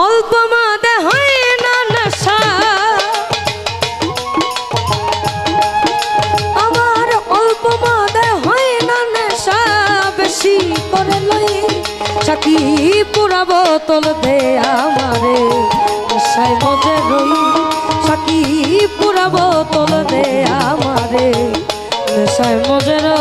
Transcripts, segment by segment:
অল্প মাদে হয় না নেশা, আমার অল্প মাদে হয় না নেশা, বেশি করে লই সাকি পুরা বোতল দে আমারে, নেশায় মজে রই সাকি পুরা বোতল দে আমারে, নেশায় মজে রই।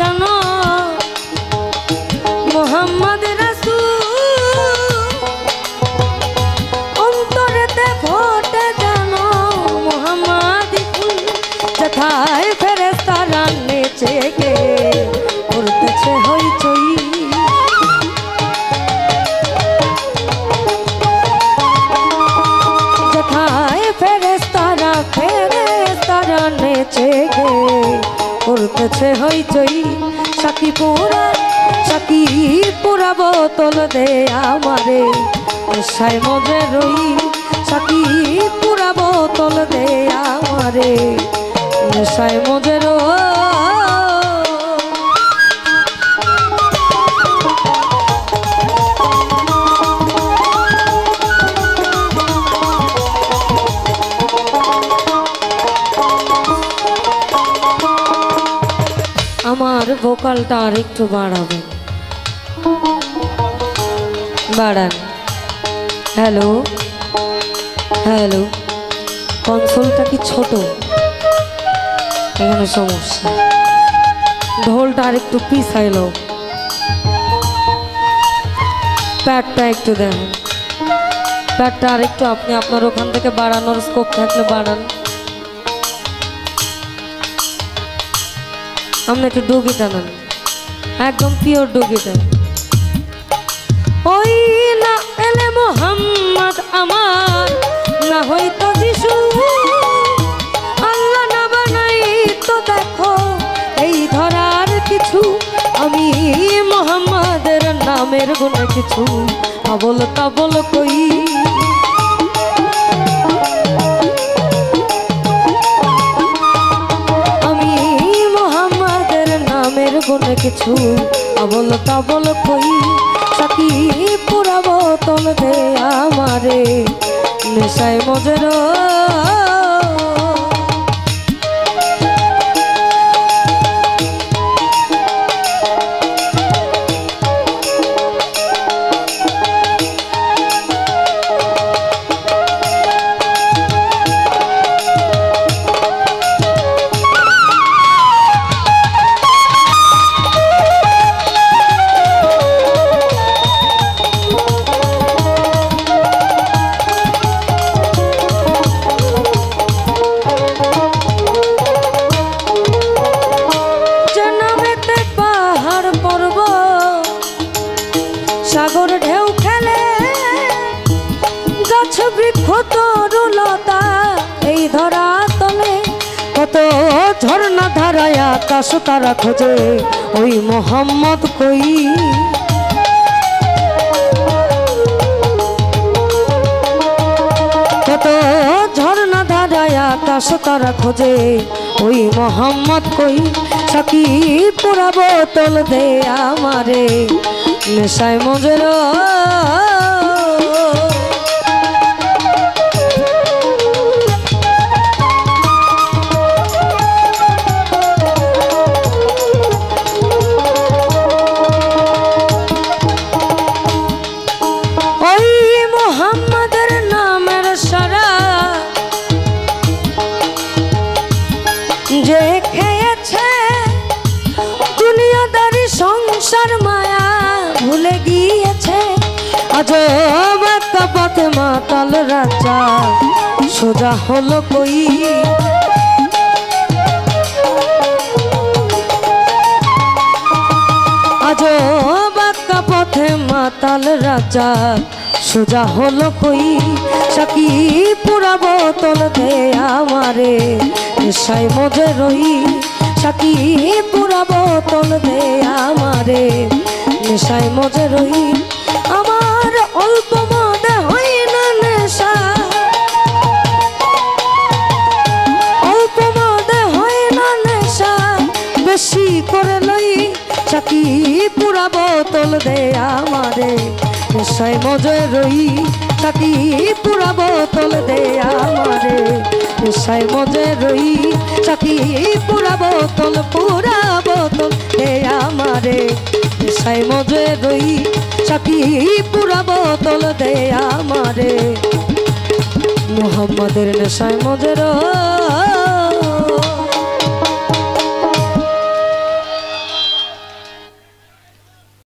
জানো মোহাম্মদ রাসূল, অন্তরেতে ফোটে জানো মোহাম্মদ ফুল, যেথায় ফেরেশতারা নেচে গে করতেছে হইচই, যেথায় ফেরেশতারা নেচে গে করতেছে হইচই, সাকি পুরা বোতল দে আমারে, নেশায় মজে রই সাকি পুরা বোতল দে আমারে, নেশায় মজে রই। আমার ভোকালটা আর একটু বাড়াবেন, বাড়ান। হ্যালো হ্যালো, কনসোলটা কি ছোট? এখানে সমস্যা। ঢোলটা আর একটু পিছাইলো, প্যাডটা একটু দেন, প্যাডটা আর একটু আপনি আপনার ওখান থেকে বাড়ানোর স্কোপ থাকলে বাড়ান। আমরা একটু ডুগি টানান, একদম পিওর ডুগি টান। ওই না এলে মোহাম্মদ আমার, না হয়তো যিশু, আল্লাহ না বানাই তো দেখো এই ধরার কিছু, আমি মোহাম্মদের নামের গুণে কিছু আবল তাবল কই, গুণে কিছু আবল তাবল কই, সাকি পুরা বোতল দে আমারে, নেশায় মজে রই। সাগর ঢেউ খেলে গাছ বৃক্ষ তরুলতা, এই ধরা তলে কত ঝর্ণা ধারায় আকাশ তারা খোঁজে, ওই মোহাম্মদ কই, কত ঝর্ণা ধারায় আকাশ তারা খোঁজে, ওই মোহাম্মদ কই, সাকি পুরা বোতল দে আমারে, নেশায় মজে রই। ওই মোহাম্মদের নামের সারা যে খেয়েছে দুনিয়াদারি সংসার মায়া ভুলে গিয়েছে, আজব একটা পথে মাতাল রাজা সোজা হলো কই, আজব একটা পথে মাতাল রাজা সোজা হলো কই, সাকি পুরা পুরা বোতল দে আমারে নেশায় মজে রই সাকি পুরা বোতল দে আমারে নেশায় মজে রই আমার অল্প মদে হয় না নেশা অল্প মদে হয় না নেশা বেশি করে লই সাকি পুরা বোতল দে আমারে নেশায় মজে রই সাকি পুরা বোতল দে আমারে নেশায় মজে রই সাকি পুরা বোতল দে আমারে নেশায় মজে রই সাকি পুরা বোতল দে আমারে মুহাম্মাদের নেশায় মজে রই।